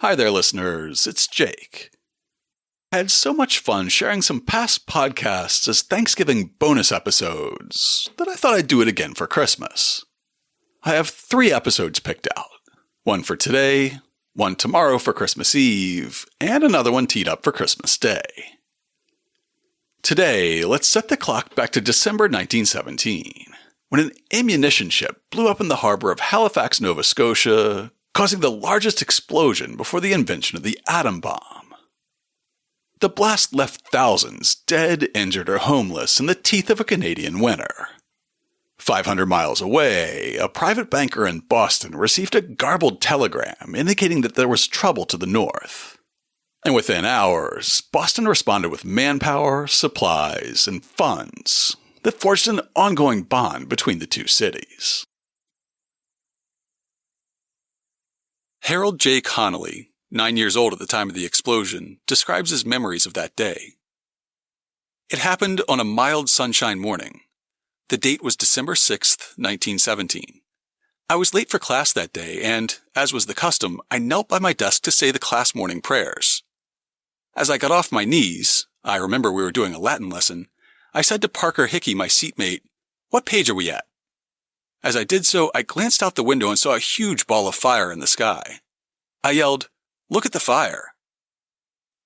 Hi there, listeners. It's Jake. I had so much fun sharing some past podcasts as Thanksgiving bonus episodes that I thought I'd do it again for Christmas. I have 3 episodes picked out. One for today, one tomorrow for Christmas Eve, and another one teed up for Christmas Day. Today, let's set the clock back to December 1917, when an ammunition ship blew up in the harbor of Halifax, Nova Scotia, causing the largest explosion before the invention of the atom bomb. The blast left thousands dead, injured, or homeless in the teeth of a Canadian winter. 500 miles away, a private banker in Boston received a garbled telegram indicating that there was trouble to the north. And within hours, Boston responded with manpower, supplies, and funds that forged an ongoing bond between the two cities. Harold J. Connolly, 9 years old at the time of the explosion, describes his memories of that day. It happened on a mild sunshine morning. The date was December 6, 1917. I was late for class that day and, as was the custom, I knelt by my desk to say the class morning prayers. As I got off my knees, I remember we were doing a Latin lesson, I said to Parker Hickey, my seatmate, "What page are we at?" As I did so, I glanced out the window and saw a huge ball of fire in the sky. I yelled, "Look at the fire."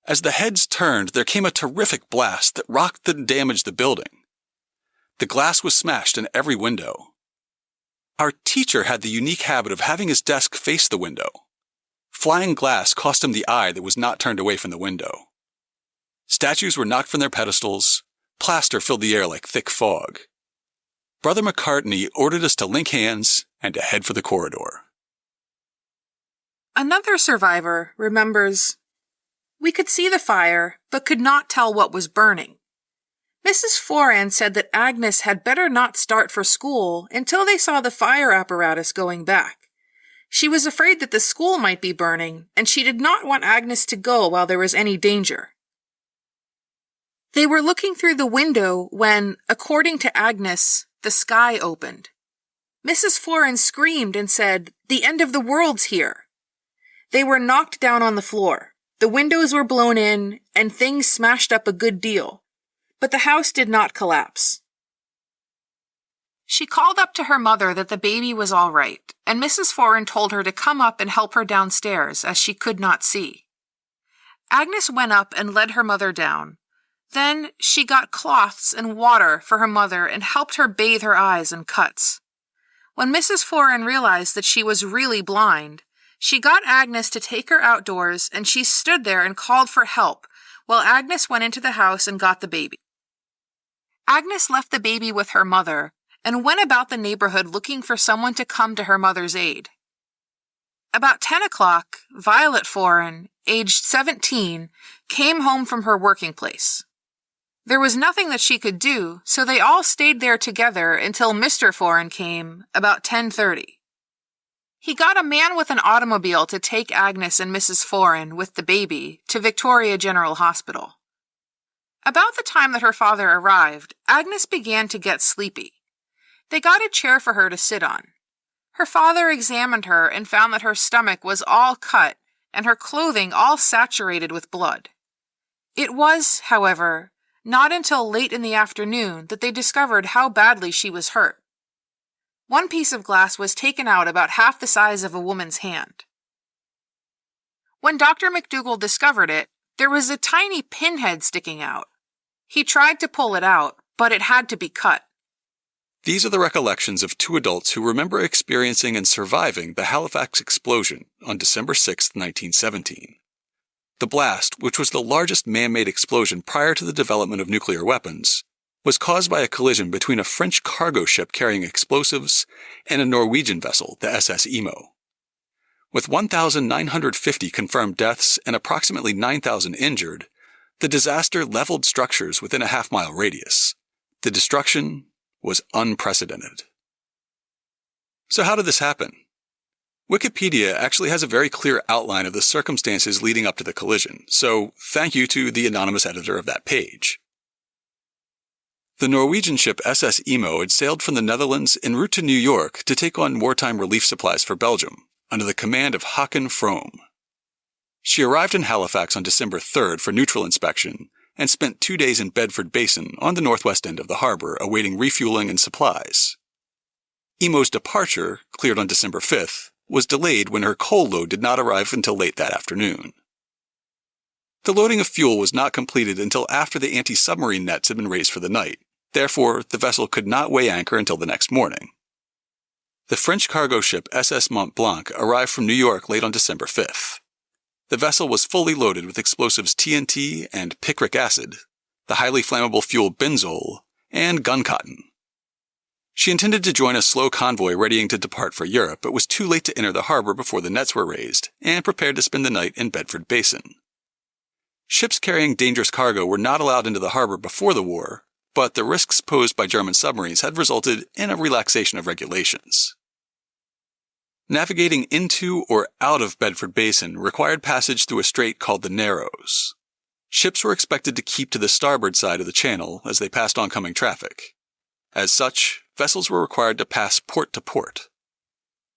As the heads turned, there came a terrific blast that rocked and damaged the building. The glass was smashed in every window. Our teacher had the unique habit of having his desk face the window. Flying glass cost him the eye that was not turned away from the window. Statues were knocked from their pedestals. Plaster filled the air like thick fog. Brother McCartney ordered us to link hands and to head for the corridor. Another survivor remembers, "We could see the fire, but could not tell what was burning. Mrs. Foran said that Agnes had better not start for school until they saw the fire apparatus going back. She was afraid that the school might be burning, and she did not want Agnes to go while there was any danger. They were looking through the window when, according to Agnes, the sky opened. Mrs. Foran screamed and said, 'The end of the world's here.' They were knocked down on the floor. The windows were blown in, and things smashed up a good deal. But the house did not collapse." She called up to her mother that the baby was all right, and Mrs. Foran told her to come up and help her downstairs, as she could not see. Agnes went up and led her mother down. Then she got cloths and water for her mother and helped her bathe her eyes and cuts. When Mrs. Foran realized that she was really blind, she got Agnes to take her outdoors, and she stood there and called for help while Agnes went into the house and got the baby. Agnes left the baby with her mother and went about the neighborhood looking for someone to come to her mother's aid. About 10 o'clock, Violet Foran, aged 17, came home from her working place. There was nothing that she could do, so they all stayed there together until Mr. Foran came, about 10:30. He got a man with an automobile to take Agnes and Mrs. Foran, with the baby, to Victoria General Hospital. About the time that her father arrived, Agnes began to get sleepy. They got a chair for her to sit on. Her father examined her and found that her stomach was all cut and her clothing all saturated with blood. It was, however, not until late in the afternoon that they discovered how badly she was hurt. One piece of glass was taken out about half the size of a woman's hand. When Dr. McDougall discovered it, there was a tiny pinhead sticking out. He tried to pull it out, but it had to be cut. These are the recollections of 2 adults who remember experiencing and surviving the Halifax explosion on December 6, 1917. The blast, which was the largest man-made explosion prior to the development of nuclear weapons, was caused by a collision between a French cargo ship carrying explosives and a Norwegian vessel, the SS Imo. With 1,950 confirmed deaths and approximately 9,000 injured, the disaster leveled structures within a half-mile radius. The destruction was unprecedented. So how did this happen? Wikipedia actually has a very clear outline of the circumstances leading up to the collision, so thank you to the anonymous editor of that page. The Norwegian ship SS Imo had sailed from the Netherlands en route to New York to take on wartime relief supplies for Belgium, under the command of Håkon From. She arrived in Halifax on December 3rd for neutral inspection and spent 2 days in Bedford Basin on the northwest end of the harbor awaiting refueling and supplies. Emo's departure, cleared on December 5th, was delayed when her coal load did not arrive until late that afternoon. The loading of fuel was not completed until after the anti-submarine nets had been raised for the night. Therefore, the vessel could not weigh anchor until the next morning. The French cargo ship SS Mont Blanc arrived from New York late on December 5th. The vessel was fully loaded with explosives TNT and picric acid, the highly flammable fuel benzol, and gun cotton. She intended to join a slow convoy readying to depart for Europe, but was too late to enter the harbor before the nets were raised, and prepared to spend the night in Bedford Basin. Ships carrying dangerous cargo were not allowed into the harbor before the war, but the risks posed by German submarines had resulted in a relaxation of regulations. Navigating into or out of Bedford Basin required passage through a strait called the Narrows. Ships were expected to keep to the starboard side of the channel as they passed oncoming traffic. As such, vessels were required to pass port to port.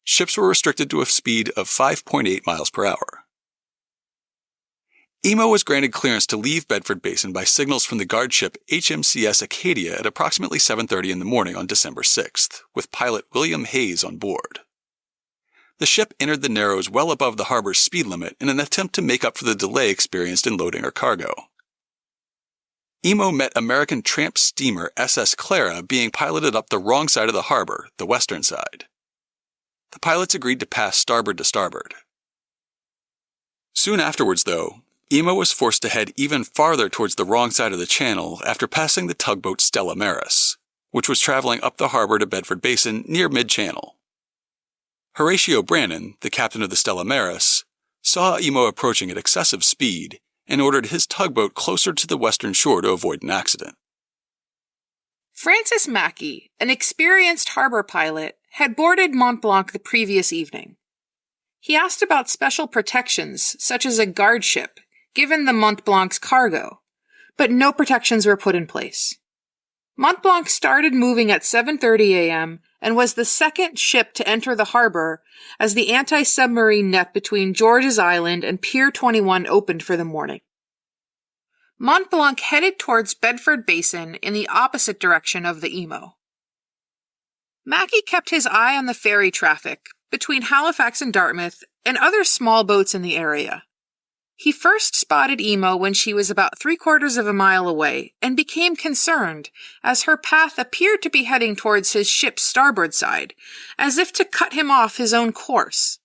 Ships were restricted to a speed of 5.8 miles per hour. Emo was granted clearance to leave Bedford Basin by signals from the guard ship HMCS Acadia at approximately 7:30 in the morning on December 6th, with pilot William Hayes on board. The ship entered the Narrows well above the harbor's speed limit in an attempt to make up for the delay experienced in loading her cargo. Emo met American tramp steamer SS Clara being piloted up the wrong side of the harbor, the western side. The pilots agreed to pass starboard to starboard. Soon afterwards, though, Emo was forced to head even farther towards the wrong side of the channel after passing the tugboat Stella Maris, which was traveling up the harbor to Bedford Basin near mid-channel. Horatio Brannan, the captain of the Stella Maris, saw Emo approaching at excessive speed and ordered his tugboat closer to the western shore to avoid an accident. Francis Mackey, an experienced harbor pilot, had boarded Mont Blanc the previous evening. He asked about special protections, such as a guard ship, given the Mont Blanc's cargo, but no protections were put in place. Mont Blanc started moving at 7:30 a.m. and was the second ship to enter the harbor as the anti-submarine net between George's Island and Pier 21 opened for the morning. Mont Blanc headed towards Bedford Basin in the opposite direction of the Emo. Mackey kept his eye on the ferry traffic between Halifax and Dartmouth and other small boats in the area. He first spotted Emo when she was about 3/4 of a mile away and became concerned as her path appeared to be heading towards his ship's starboard side, as if to cut him off his own course.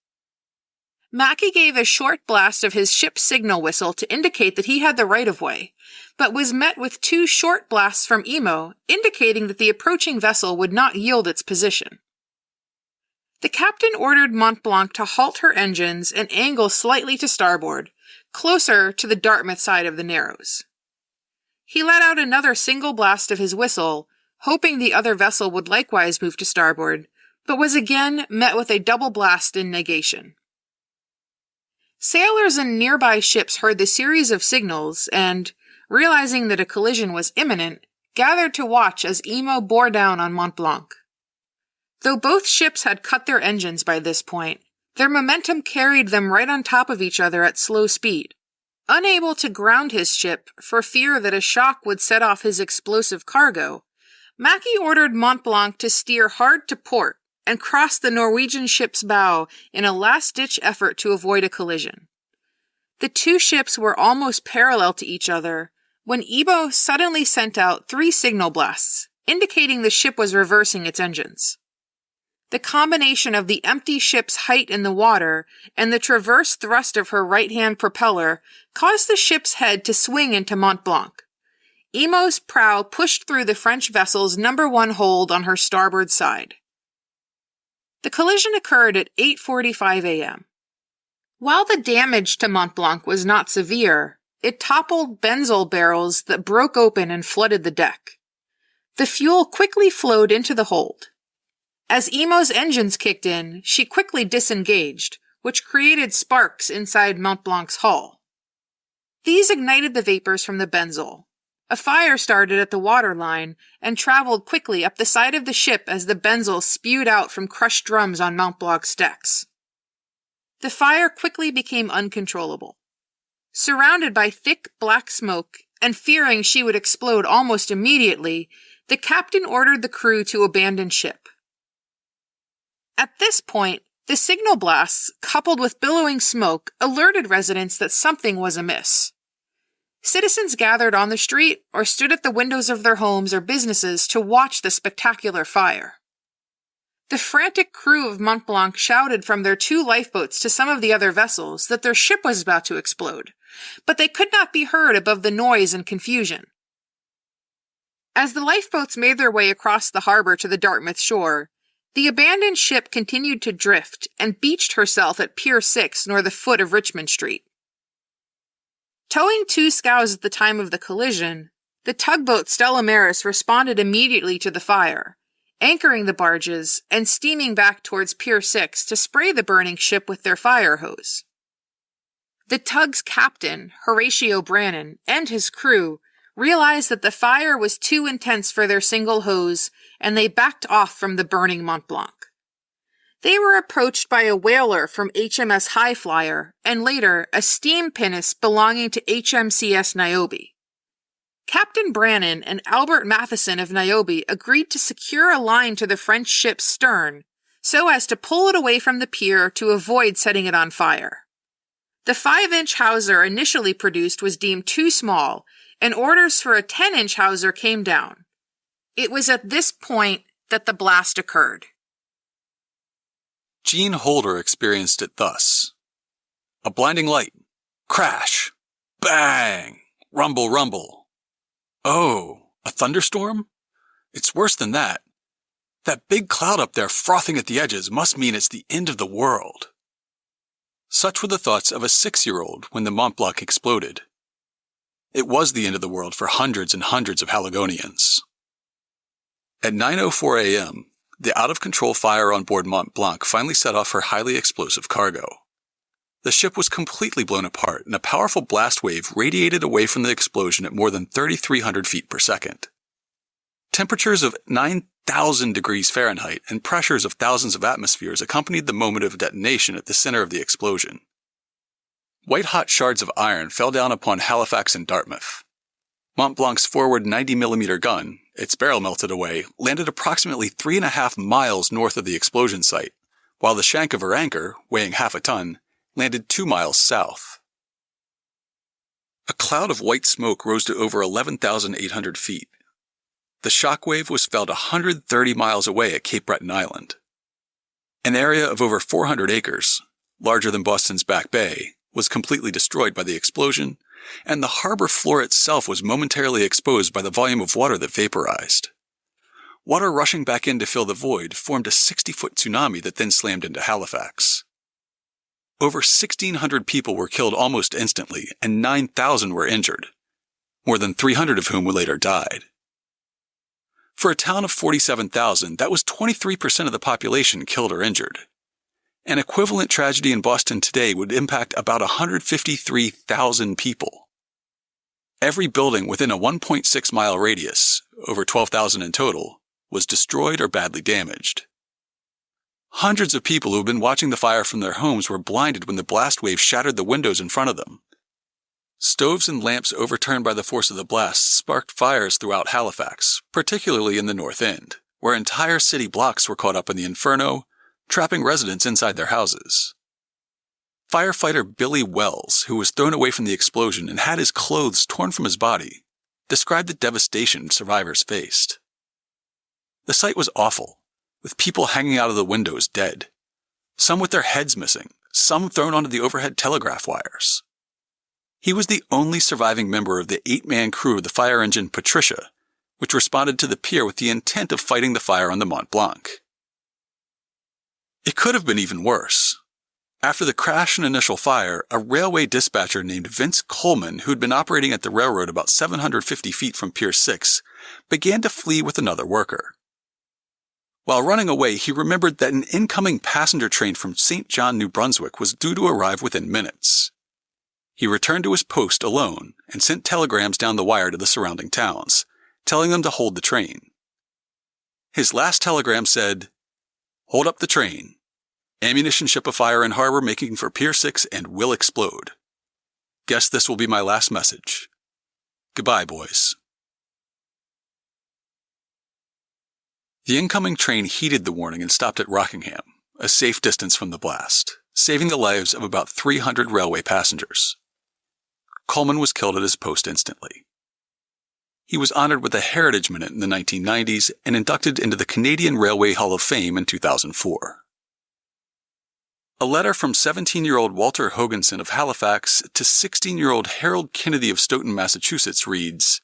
Mackey gave a short blast of his ship's signal whistle to indicate that he had the right-of-way, but was met with 2 short blasts from Emo, indicating that the approaching vessel would not yield its position. The captain ordered Mont Blanc to halt her engines and angle slightly to starboard, closer to the Dartmouth side of the Narrows. He let out another single blast of his whistle, hoping the other vessel would likewise move to starboard, but was again met with a double blast in negation. Sailors in nearby ships heard the series of signals and, realizing that a collision was imminent, gathered to watch as Emo bore down on Mont Blanc. Though both ships had cut their engines by this point, their momentum carried them right on top of each other at slow speed. Unable to ground his ship for fear that a shock would set off his explosive cargo, Mackey ordered Mont Blanc to steer hard to port and cross the Norwegian ship's bow in a last-ditch effort to avoid a collision. The 2 ships were almost parallel to each other when Emo suddenly sent out 3 signal blasts, indicating the ship was reversing its engines. The combination of the empty ship's height in the water and the transverse thrust of her right-hand propeller caused the ship's head to swing into Mont Blanc. Emo's prow pushed through the French vessel's No. 1 hold on her starboard side. The collision occurred at 8:45 a.m. While the damage to Mont Blanc was not severe, it toppled benzol barrels that broke open and flooded the deck. The fuel quickly flowed into the hold. As Emo's engines kicked in, she quickly disengaged, which created sparks inside Mont Blanc's hull. These ignited the vapors from the benzol. A fire started at the waterline and traveled quickly up the side of the ship as the benzol spewed out from crushed drums on Mont Blanc's decks. The fire quickly became uncontrollable. Surrounded by thick black smoke and fearing she would explode almost immediately, the captain ordered the crew to abandon ship. At this point, the signal blasts, coupled with billowing smoke, alerted residents that something was amiss. Citizens gathered on the street or stood at the windows of their homes or businesses to watch the spectacular fire. The frantic crew of Mont Blanc shouted from their 2 lifeboats to some of the other vessels that their ship was about to explode, but they could not be heard above the noise and confusion. As the lifeboats made their way across the harbor to the Dartmouth shore, the abandoned ship continued to drift and beached herself at Pier 6 near the foot of Richmond Street. Towing 2 scows at the time of the collision, the tugboat Stella Maris responded immediately to the fire, anchoring the barges and steaming back towards Pier 6 to spray the burning ship with their fire hose. The tug's captain, Horatio Brannan, and his crew realized that the fire was too intense for their single hose, and they backed off from the burning Mont Blanc. They were approached by a whaler from HMS Highflyer, and later a steam pinnace belonging to HMCS Niobe. Captain Brannan and Albert Matheson of Niobe agreed to secure a line to the French ship's stern so as to pull it away from the pier to avoid setting it on fire. The 5-inch hawser initially produced was deemed too small, and orders for a 10-inch hawser came down. It was at this point that the blast occurred. Gene Holder experienced it thus. A blinding light. Crash. Bang. Rumble, rumble. Oh, a thunderstorm? It's worse than that. That big cloud up there frothing at the edges must mean it's the end of the world. Such were the thoughts of a 6-year-old when the Mont Blanc exploded. It was the end of the world for hundreds and hundreds of Haligonians. At 9:04 a.m., the out-of-control fire on board Mont Blanc finally set off her highly explosive cargo. The ship was completely blown apart, and a powerful blast wave radiated away from the explosion at more than 3,300 feet per second. Temperatures of 9,000 degrees Fahrenheit and pressures of thousands of atmospheres accompanied the moment of detonation at the center of the explosion. White-hot shards of iron fell down upon Halifax and Dartmouth. Mont Blanc's forward 90mm gun, its barrel melted away, landed approximately 3.5 miles north of the explosion site, while the shank of her anchor, weighing half a ton, landed 2 miles south. A cloud of white smoke rose to over 11,800 feet. The shockwave was felt 130 miles away at Cape Breton Island. An area of over 400 acres, larger than Boston's Back Bay, was completely destroyed by the explosion, and the harbor floor itself was momentarily exposed by the volume of water that vaporized. Water rushing back in to fill the void formed a 60-foot tsunami that then slammed into Halifax. Over 1,600 people were killed almost instantly, and 9,000 were injured, more than 300 of whom later died. For a town of 47,000, that was 23% of the population killed or injured. An equivalent tragedy in Boston today would impact about 153,000 people. Every building within a 1.6-mile radius, over 12,000 in total, was destroyed or badly damaged. Hundreds of people who had been watching the fire from their homes were blinded when the blast wave shattered the windows in front of them. Stoves and lamps overturned by the force of the blast sparked fires throughout Halifax, particularly in the North End, where entire city blocks were caught up in the inferno, trapping residents inside their houses. Firefighter Billy Wells, who was thrown away from the explosion and had his clothes torn from his body, described the devastation survivors faced. The sight was awful, with people hanging out of the windows dead, some with their heads missing, some thrown onto the overhead telegraph wires. He was the only surviving member of the 8-man crew of the fire engine Patricia, which responded to the pier with the intent of fighting the fire on the Mont Blanc. It could have been even worse. After the crash and initial fire, a railway dispatcher named Vince Coleman, who'd been operating at the railroad about 750 feet from Pier 6, began to flee with another worker. While running away, he remembered that an incoming passenger train from St. John, New Brunswick was due to arrive within minutes. He returned to his post alone and sent telegrams down the wire to the surrounding towns, telling them to hold the train. His last telegram said, "Hold up the train. Ammunition ship afire in harbor making for Pier 6 and will explode." Guess this will be my last message. Goodbye, boys. The incoming train heeded the warning and stopped at Rockingham, a safe distance from the blast, saving the lives of about 300 railway passengers. Coleman was killed at his post instantly. He was honored with a Heritage Minute in the 1990s and inducted into the Canadian Railway Hall of Fame in 2004. A letter from 17-year-old Walter Hoganson of Halifax to 16-year-old Harold Kennedy of Stoughton, Massachusetts reads,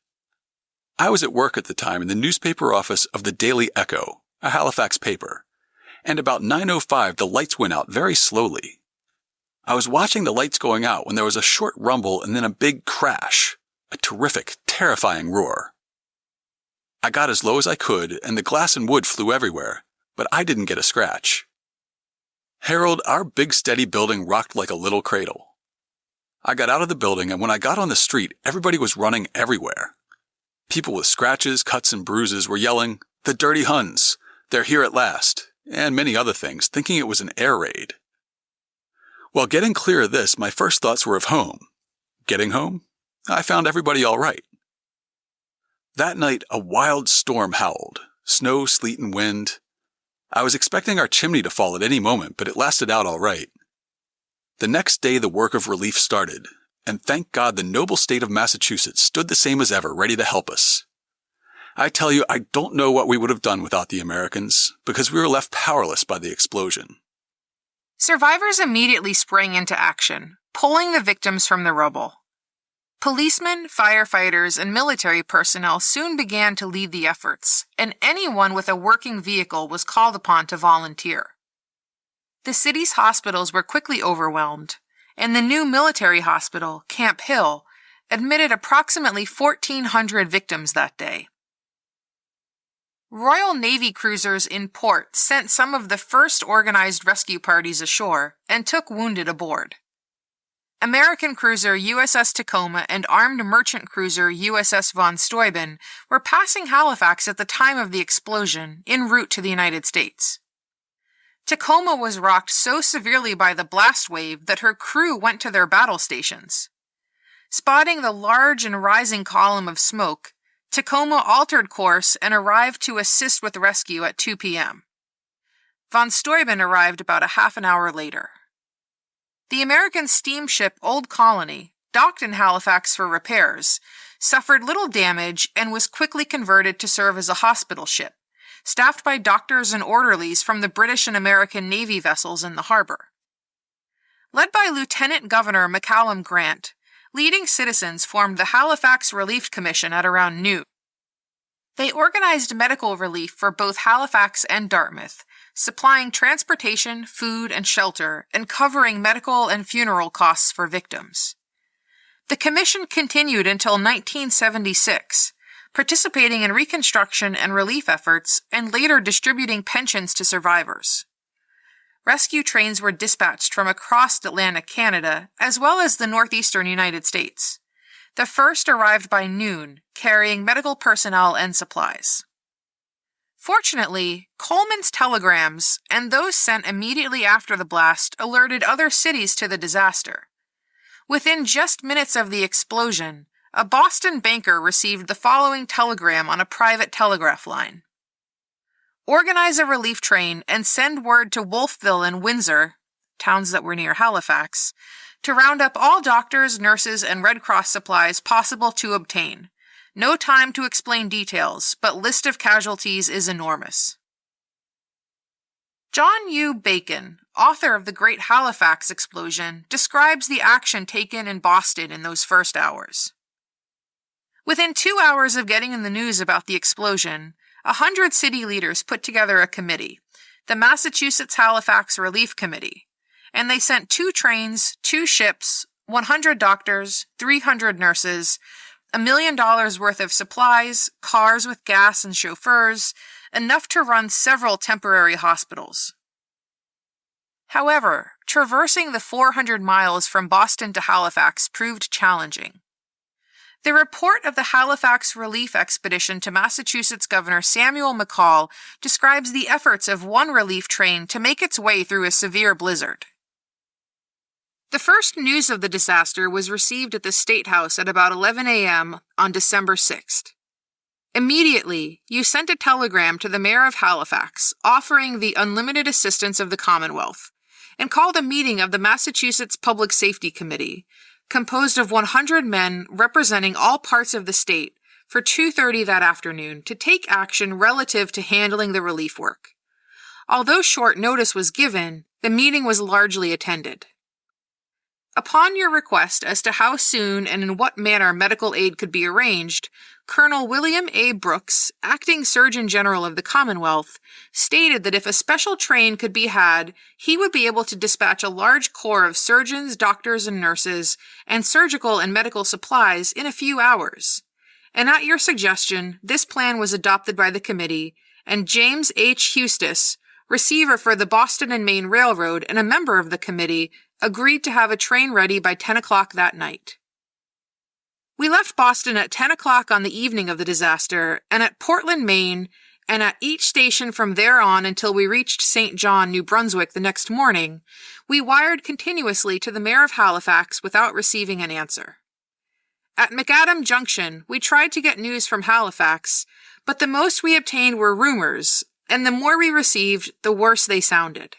I was at work at the time in the newspaper office of the Daily Echo, a Halifax paper, and about 9:05 the lights went out very slowly. I was watching the lights going out when there was a short rumble and then a big crash, a terrific, terrifying roar. I got as low as I could and the glass and wood flew everywhere, but I didn't get a scratch. Harold, our big steady building rocked like a little cradle. I got out of the building and when I got on the street, everybody was running everywhere. People with scratches, cuts, and bruises were yelling, "The dirty Huns! They're here at last!" and many other things, thinking it was an air raid. While getting clear of this, my first thoughts were of home. Getting home, I found everybody all right. That night, a wild storm howled, snow, sleet, and wind. I was expecting our chimney to fall at any moment, but it lasted out all right. The next day, the work of relief started, and thank God the noble state of Massachusetts stood the same as ever, ready to help us. I tell you, I don't know what we would have done without the Americans, because we were left powerless by the explosion. Survivors immediately sprang into action, pulling the victims from the rubble. Policemen, firefighters, and military personnel soon began to lead the efforts, and anyone with a working vehicle was called upon to volunteer. The city's hospitals were quickly overwhelmed, and the new military hospital, Camp Hill, admitted approximately 1,400 victims that day. Royal Navy cruisers in port sent some of the first organized rescue parties ashore and took wounded aboard. American cruiser USS Tacoma and armed merchant cruiser USS von Steuben were passing Halifax at the time of the explosion, en route to the United States. Tacoma was rocked so severely by the blast wave that her crew went to their battle stations. Spotting the large and rising column of smoke, Tacoma altered course and arrived to assist with rescue at 2 p.m. Von Steuben arrived about a half an hour later. The American steamship Old Colony, docked in Halifax for repairs, suffered little damage and was quickly converted to serve as a hospital ship, staffed by doctors and orderlies from the British and American Navy vessels in the harbor. Led by Lieutenant Governor McCallum Grant, leading citizens formed the Halifax Relief Commission at around noon. They organized medical relief for both Halifax and Dartmouth, supplying transportation, food, and shelter, and covering medical and funeral costs for victims. The commission continued until 1976, participating in reconstruction and relief efforts, and later distributing pensions to survivors. Rescue trains were dispatched from across Atlantic Canada, as well as the northeastern United States. The first arrived by noon, carrying medical personnel and supplies. Fortunately, Coleman's telegrams, and those sent immediately after the blast, alerted other cities to the disaster. Within just minutes of the explosion, a Boston banker received the following telegram on a private telegraph line. Organize a relief train and send word to Wolfville and Windsor, towns that were near Halifax, to round up all doctors, nurses, and Red Cross supplies possible to obtain. No time to explain details, but list of casualties is enormous. John U. Bacon, author of The Great Halifax Explosion, describes the action taken in Boston in those first hours. Within 2 hours of getting in the news about the explosion, 100 city leaders put together a committee, the Massachusetts Halifax Relief Committee, and they sent 2 trains, 2 ships, 100 doctors, 300 nurses, $1 million worth of supplies, cars with gas and chauffeurs, enough to run several temporary hospitals. However, traversing the 400 miles from Boston to Halifax proved challenging. The report of the Halifax Relief Expedition to Massachusetts Governor Samuel McCall describes the efforts of one relief train to make its way through a severe blizzard. The first news of the disaster was received at the State House at about 11 a.m. on December 6th. Immediately, you sent a telegram to the mayor of Halifax offering the unlimited assistance of the Commonwealth and called a meeting of the Massachusetts Public Safety Committee, composed of 100 men representing all parts of the state, for 2:30 that afternoon to take action relative to handling the relief work. Although short notice was given, the meeting was largely attended. Upon your request as to how soon and in what manner medical aid could be arranged, Colonel William A. Brooks, Acting Surgeon General of the Commonwealth, stated that if a special train could be had, he would be able to dispatch a large corps of surgeons, doctors, and nurses, and surgical and medical supplies in a few hours. And at your suggestion, this plan was adopted by the committee, and James H. Eustis, receiver for the Boston and Maine Railroad and a member of the committee, agreed to have a train ready by 10 o'clock that night. We left Boston at 10 o'clock on the evening of the disaster, and at Portland, Maine, and at each station from there on until we reached St. John, New Brunswick the next morning, we wired continuously to the mayor of Halifax without receiving an answer. At McAdam Junction, we tried to get news from Halifax, but the most we obtained were rumors, and the more we received, the worse they sounded.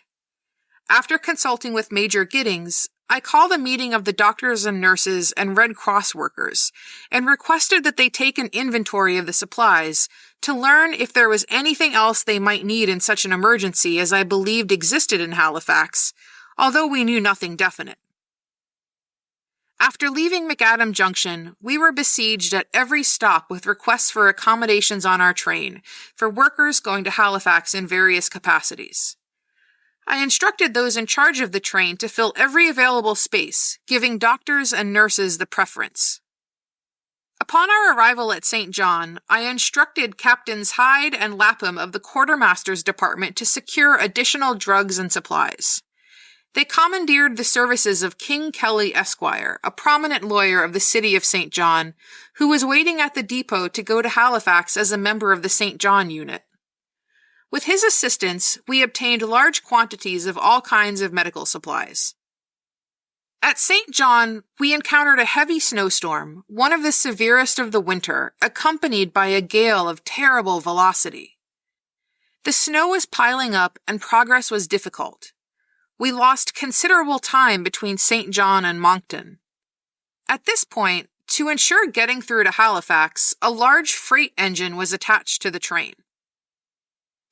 After consulting with Major Giddings, I called a meeting of the doctors and nurses and Red Cross workers and requested that they take an inventory of the supplies to learn if there was anything else they might need in such an emergency as I believed existed in Halifax, although we knew nothing definite. After leaving McAdam Junction, we were besieged at every stop with requests for accommodations on our train for workers going to Halifax in various capacities. I instructed those in charge of the train to fill every available space, giving doctors and nurses the preference. Upon our arrival at St. John, I instructed Captains Hyde and Lapham of the Quartermaster's Department to secure additional drugs and supplies. They commandeered the services of King Kelly Esquire, a prominent lawyer of the city of St. John, who was waiting at the depot to go to Halifax as a member of the St. John unit. With his assistance, we obtained large quantities of all kinds of medical supplies. At St. John, we encountered a heavy snowstorm, one of the severest of the winter, accompanied by a gale of terrible velocity. The snow was piling up and progress was difficult. We lost considerable time between St. John and Moncton. At this point, to ensure getting through to Halifax, a large freight engine was attached to the train.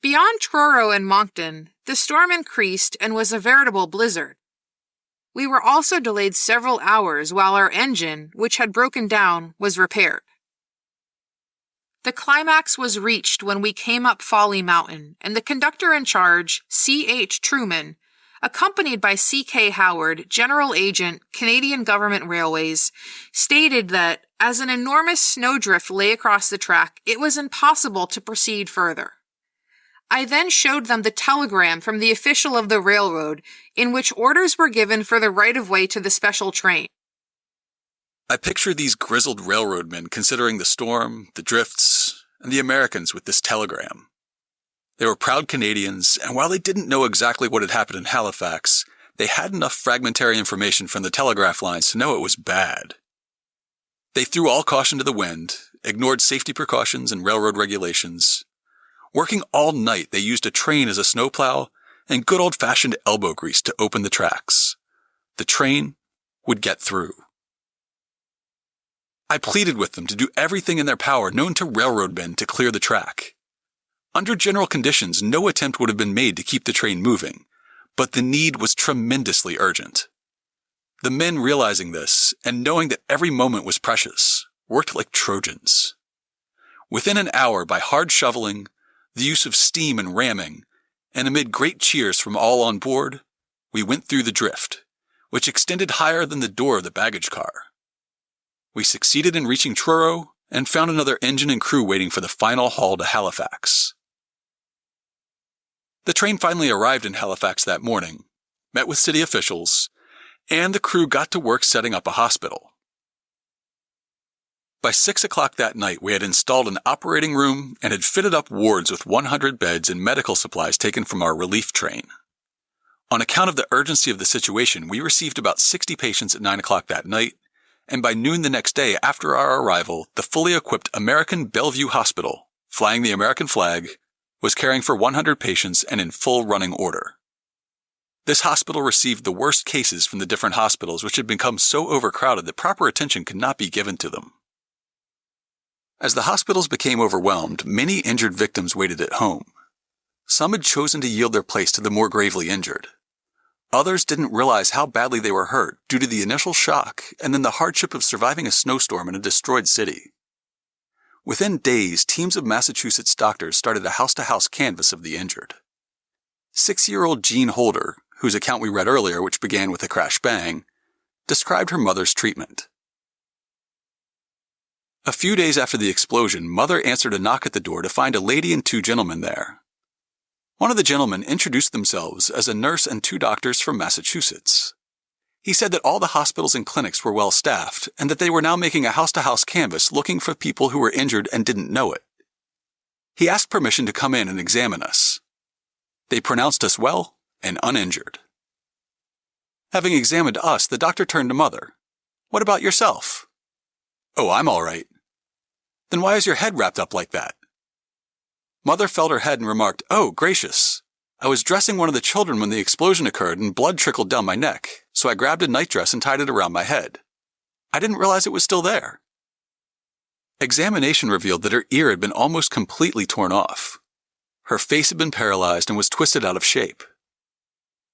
Beyond Truro and Moncton, the storm increased and was a veritable blizzard. We were also delayed several hours while our engine, which had broken down, was repaired. The climax was reached when we came up Folly Mountain, and the conductor in charge, C.H. Truman, accompanied by C.K. Howard, General Agent, Canadian Government Railways, stated that, as an enormous snowdrift lay across the track, it was impossible to proceed further. I then showed them the telegram from the official of the railroad in which orders were given for the right-of-way to the special train. I picture these grizzled railroadmen considering the storm, the drifts, and the Americans with this telegram. They were proud Canadians, and while they didn't know exactly what had happened in Halifax, they had enough fragmentary information from the telegraph lines to know it was bad. They threw all caution to the wind, ignored safety precautions and railroad regulations. Working all night, they used a train as a snowplow and good old-fashioned elbow grease to open the tracks. The train would get through. I pleaded with them to do everything in their power known to railroadmen to clear the track. Under general conditions, no attempt would have been made to keep the train moving, but the need was tremendously urgent. The men realizing this, and knowing that every moment was precious, worked like Trojans. Within an hour, by hard shoveling, the use of steam and ramming, and amid great cheers from all on board, we went through the drift, which extended higher than the door of the baggage car. We succeeded in reaching Truro and found another engine and crew waiting for the final haul to Halifax. The train finally arrived in Halifax that morning, met with city officials, and the crew got to work setting up a hospital. By 6 o'clock that night, we had installed an operating room and had fitted up wards with 100 beds and medical supplies taken from our relief train. On account of the urgency of the situation, we received about 60 patients at 9 o'clock that night, and by noon the next day after our arrival, the fully equipped American Bellevue Hospital, flying the American flag, was caring for 100 patients and in full running order. This hospital received the worst cases from the different hospitals, which had become so overcrowded that proper attention could not be given to them. As the hospitals became overwhelmed, many injured victims waited at home. Some had chosen to yield their place to the more gravely injured. Others didn't realize how badly they were hurt due to the initial shock and then the hardship of surviving a snowstorm in a destroyed city. Within days, teams of Massachusetts doctors started a house-to-house canvass of the injured. 6-year-old Jean Holder, whose account we read earlier, which began with a crash bang, described her mother's treatment. A few days after the explosion, Mother answered a knock at the door to find a lady and 2 gentlemen there. One of the gentlemen introduced themselves as a nurse and 2 doctors from Massachusetts. He said that all the hospitals and clinics were well staffed and that they were now making a house-to-house canvass looking for people who were injured and didn't know it. He asked permission to come in and examine us. They pronounced us well and uninjured. Having examined us, the doctor turned to Mother. "What about yourself?" "Oh, I'm all right." "Then why is your head wrapped up like that?" Mother felt her head and remarked, "Oh, gracious. I was dressing one of the children when the explosion occurred and blood trickled down my neck, so I grabbed a nightdress and tied it around my head. I didn't realize it was still there." Examination revealed that her ear had been almost completely torn off. Her face had been paralyzed and was twisted out of shape.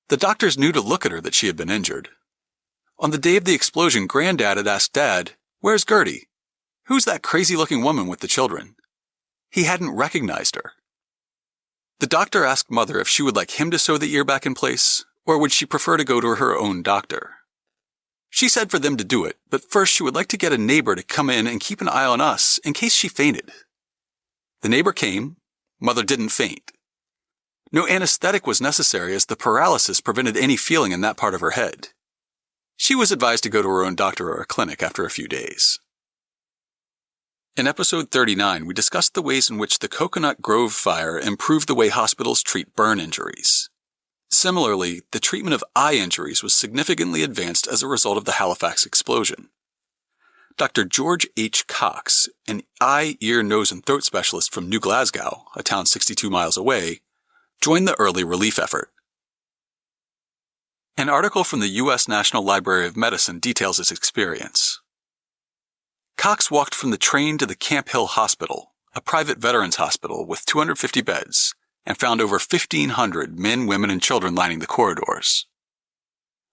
The doctors knew to look at her that she had been injured. On the day of the explosion, Granddad had asked Dad, "Where's Gertie? Who's that crazy-looking woman with the children?" He hadn't recognized her. The doctor asked Mother if she would like him to sew the ear back in place, or would she prefer to go to her own doctor. She said for them to do it, but first she would like to get a neighbor to come in and keep an eye on us in case she fainted. The neighbor came. Mother didn't faint. No anesthetic was necessary as the paralysis prevented any feeling in that part of her head. She was advised to go to her own doctor or a clinic after a few days. In episode 39, we discussed the ways in which the Coconut Grove fire improved the way hospitals treat burn injuries. Similarly, the treatment of eye injuries was significantly advanced as a result of the Halifax explosion. Dr. George H. Cox, an eye, ear, nose, and throat specialist from New Glasgow, a town 62 miles away, joined the early relief effort. An article from the U.S. National Library of Medicine details his experience. Cox walked from the train to the Camp Hill Hospital, a private veterans hospital with 250 beds, and found over 1,500 men, women, and children lining the corridors.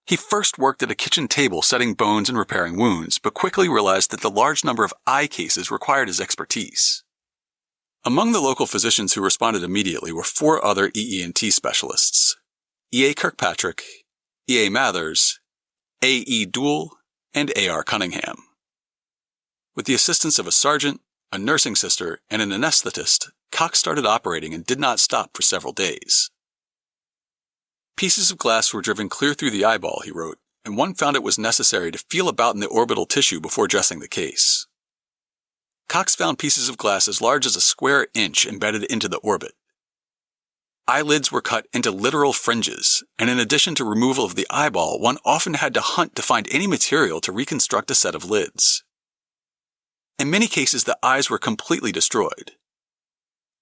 He first worked at a kitchen table setting bones and repairing wounds, but quickly realized that the large number of eye cases required his expertise. Among the local physicians who responded immediately were 4 other EE&T specialists: E.A. Kirkpatrick, E.A. Mathers, A.E. Dool, and A.R. Cunningham. With the assistance of a sergeant, a nursing sister, and an anesthetist, Cox started operating and did not stop for several days. Pieces of glass were driven clear through the eyeball, he wrote, and one found it was necessary to feel about in the orbital tissue before dressing the case. Cox found pieces of glass as large as a square inch embedded into the orbit. Eyelids were cut into literal fringes, and in addition to removal of the eyeball, one often had to hunt to find any material to reconstruct a set of lids. In many cases, the eyes were completely destroyed.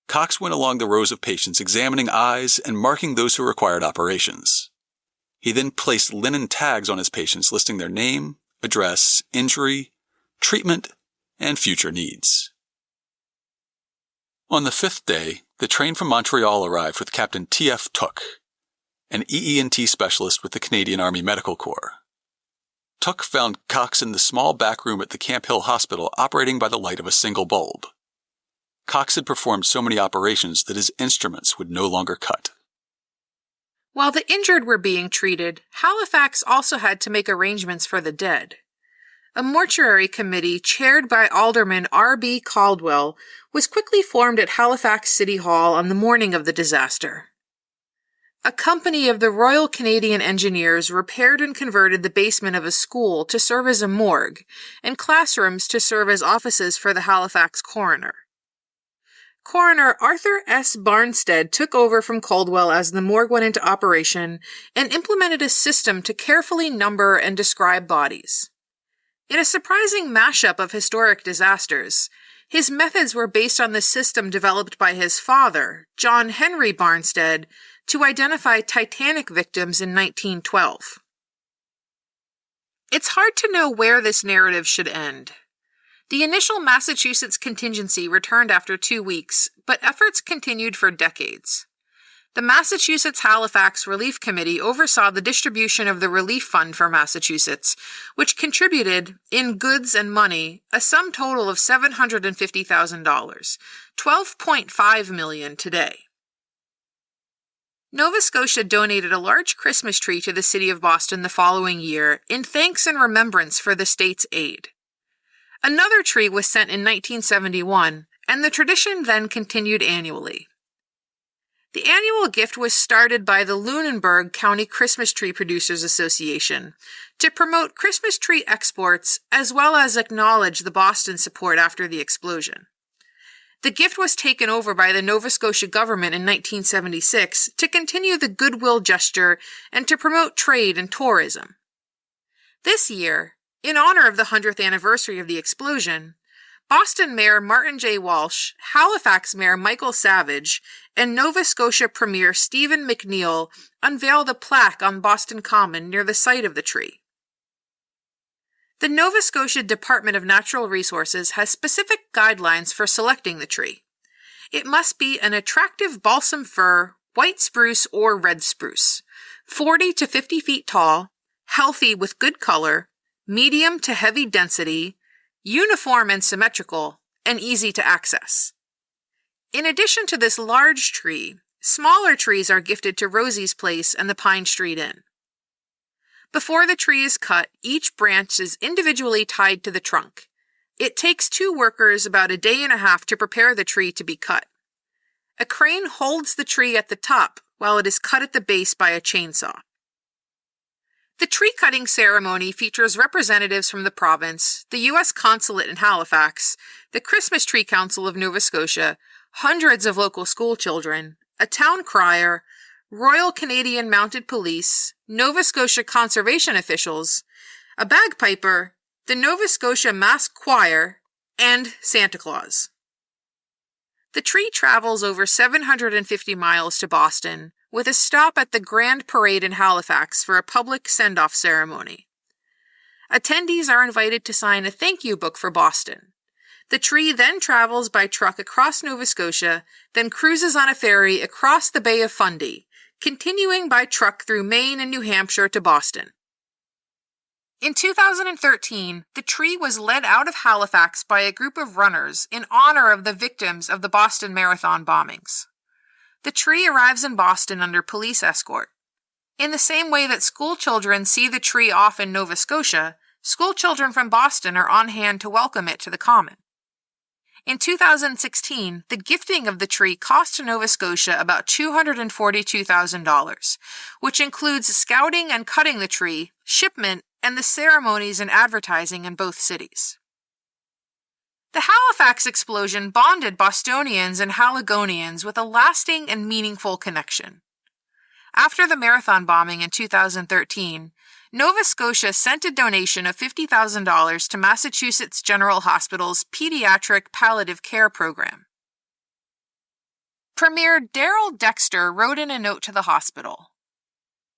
Cox went along the rows of patients examining eyes and marking those who required operations. He then placed linen tags on his patients listing their name, address, injury, treatment, and future needs. On the 5th day, the train from Montreal arrived with Captain T.F. Took, an EE&T specialist with the Canadian Army Medical Corps. Took found Cox in the small back room at the Camp Hill Hospital operating by the light of a single bulb. Cox had performed so many operations that his instruments would no longer cut. While the injured were being treated, Halifax also had to make arrangements for the dead. A mortuary committee chaired by Alderman R.B. Caldwell was quickly formed at Halifax City Hall on the morning of the disaster. A company of the Royal Canadian Engineers repaired and converted the basement of a school to serve as a morgue, and classrooms to serve as offices for the Halifax coroner. Coroner Arthur S. Barnstead took over from Caldwell as the morgue went into operation and implemented a system to carefully number and describe bodies. In a surprising mashup of historic disasters, his methods were based on the system developed by his father, John Henry Barnstead, to identify Titanic victims in 1912. It's hard to know where this narrative should end. The initial Massachusetts contingency returned after 2 weeks, but efforts continued for decades. The Massachusetts Halifax Relief Committee oversaw the distribution of the relief fund for Massachusetts, which contributed, in goods and money, a sum total of $750,000, $12.5 million today. Nova Scotia donated a large Christmas tree to the city of Boston the following year in thanks and remembrance for the state's aid. Another tree was sent in 1971, and the tradition then continued annually. The annual gift was started by the Lunenburg County Christmas Tree Producers Association to promote Christmas tree exports as well as acknowledge the Boston support after the explosion. The gift was taken over by the Nova Scotia government in 1976 to continue the goodwill gesture and to promote trade and tourism. This year, in honor of the 100th anniversary of the explosion, Boston Mayor Martin J. Walsh, Halifax Mayor Michael Savage, and Nova Scotia Premier Stephen McNeil unveiled a plaque on Boston Common near the site of the tree. The Nova Scotia Department of Natural Resources has specific guidelines for selecting the tree. It must be an attractive balsam fir, white spruce, or red spruce, 40 to 50 feet tall, healthy with good color, medium to heavy density, uniform and symmetrical, and easy to access. In addition to this large tree, smaller trees are gifted to Rosie's Place and the Pine Street Inn. Before the tree is cut, each branch is individually tied to the trunk. It takes 2 workers about a day and a half to prepare the tree to be cut. A crane holds the tree at the top while it is cut at the base by a chainsaw. The tree-cutting ceremony features representatives from the province, the U.S. Consulate in Halifax, the Christmas Tree Council of Nova Scotia, hundreds of local school children, a town crier, Royal Canadian Mounted Police, Nova Scotia conservation officials, a bagpiper, the Nova Scotia Masked Choir, and Santa Claus. The tree travels over 750 miles to Boston, with a stop at the Grand Parade in Halifax for a public send-off ceremony. Attendees are invited to sign a thank you book for Boston. The tree then travels by truck across Nova Scotia, then cruises on a ferry across the Bay of Fundy, continuing by truck through Maine and New Hampshire to Boston. In 2013, the tree was led out of Halifax by a group of runners in honor of the victims of the Boston Marathon bombings. The tree arrives in Boston under police escort. In the same way that school children see the tree off in Nova Scotia, school children from Boston are on hand to welcome it to the Common. In 2016, the gifting of the tree cost Nova Scotia about $242,000, which includes scouting and cutting the tree, shipment, and the ceremonies and advertising in both cities. The Halifax explosion bonded Bostonians and Haligonians with a lasting and meaningful connection. After the marathon bombing in 2013, Nova Scotia sent a donation of $50,000 to Massachusetts General Hospital's Pediatric Palliative Care Program. Premier Darrell Dexter wrote in a note to the hospital,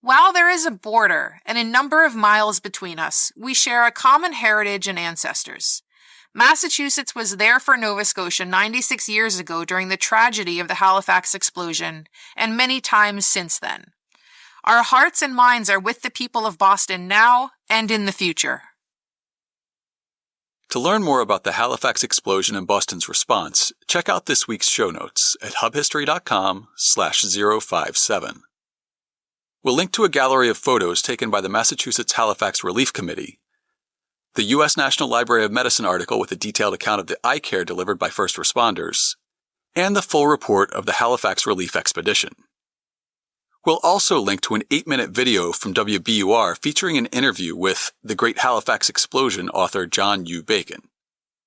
"While there is a border and a number of miles between us, we share a common heritage and ancestors. Massachusetts was there for Nova Scotia 96 years ago during the tragedy of the Halifax explosion, and many times since then. Our hearts and minds are with the people of Boston now and in the future." To learn more about the Halifax explosion and Boston's response, check out this week's show notes at hubhistory.com/057. We'll link to a gallery of photos taken by the Massachusetts Halifax Relief Committee, the U.S. National Library of Medicine article with a detailed account of the eye care delivered by first responders, and the full report of the Halifax Relief Expedition. We'll also link to an 8-minute video from WBUR featuring an interview with the Great Halifax Explosion author John U. Bacon.